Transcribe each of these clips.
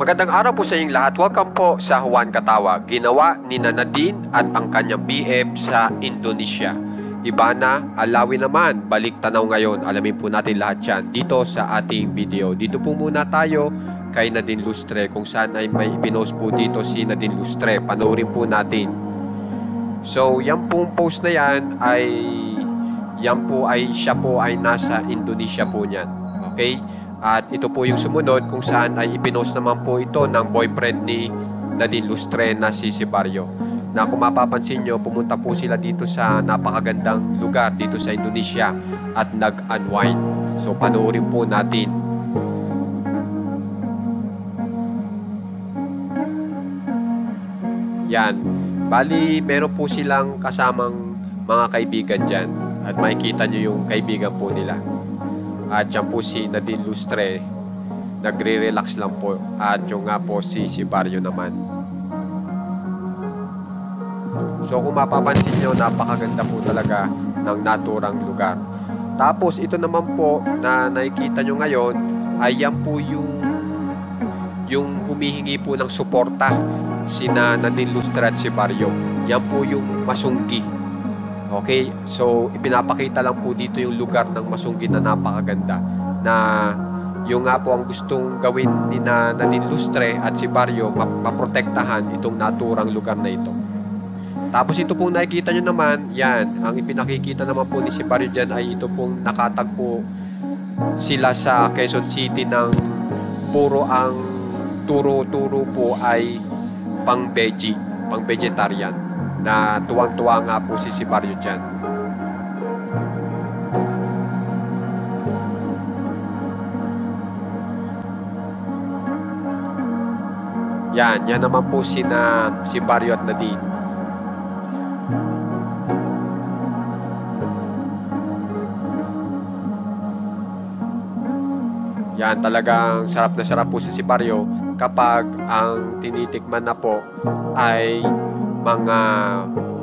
Magandang araw po sa inyong lahat. Welcome po sa Juan Katawa. Ginawa ni Nadine at ang kanyang BF sa Indonesia. Ivana Alawi naman, balik tanaw ngayon. Alamin po natin lahat yan dito sa ating video. Dito po muna tayo kay Nadine Lustre kung saan ay may pinost po dito si Nadine Lustre. Panoorin po natin. So, yan pong post na yan ay siya po ay nasa Indonesia po niyan. Okay? At ito po yung sumunod kung saan ay ipinost naman po ito ng boyfriend ni Nadine Lustre na si Barrio. Na kung mapapansin nyo, pumunta po sila dito sa napakagandang lugar dito sa Indonesia at nag-unwind. So panoorin po natin. Yan. Bali, meron po silang kasamang mga kaibigan dyan. At makikita nyo yung kaibigan po nila. At yan po si Nadine Lustre, nagre-relax lang po. At yung nga po si Barrio naman. So kung mapapansin nyo, napakaganda po talaga ng naturang lugar. Tapos ito naman po na nakikita nyo ngayon, ay yan po yung humihingi po ng suporta sina Nadine Lustre at si Barrio. Yan po yung Masunggi. Okay, so ipinapakita lang po dito yung lugar ng Masunggi na napakaganda. Na yung nga po ang gustong gawin ni Nadine Lustre at si Barrio, maprotektahan itong naturang lugar na ito. Tapos ito pong nakikita nyo naman, yan, ang ipinakikita naman po ni si Barrio dyan ay ito pong nakatagpo sila sa Quezon City ng puro ang turo-turo po ay pang-veggie, pang-vegetarian. Na tuwang-tuwa nga po si Barrio dyan. Yan naman po si Barrio at Nadine. Yan, talagang sarap na sarap po si Barrio kapag ang tinitikman na po ay mga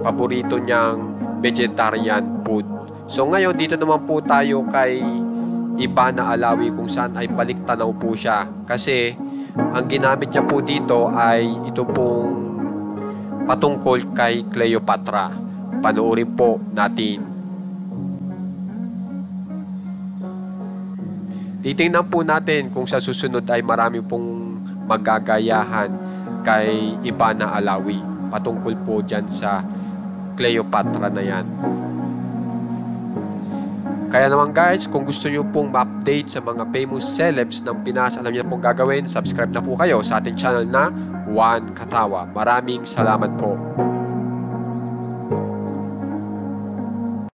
paborito niyang vegetarian food. So ngayon dito naman po tayo kay Ivana Alawi kung saan ay baliktanaw po siya. Kasi ang ginamit niya po dito ay ito pong patungkol kay Cleopatra. Panoorin po natin. Titingnan po natin kung sa susunod ay marami pong magagayahan kay Ivana Alawi. Patungkol po dyan sa Cleopatra na yan. Kaya naman guys, kung gusto nyo pong ma-update sa mga famous celebs ng Pinas, alam nyo na pong gagawin, subscribe na po kayo sa ating channel na Juan Katawa. Maraming salamat po.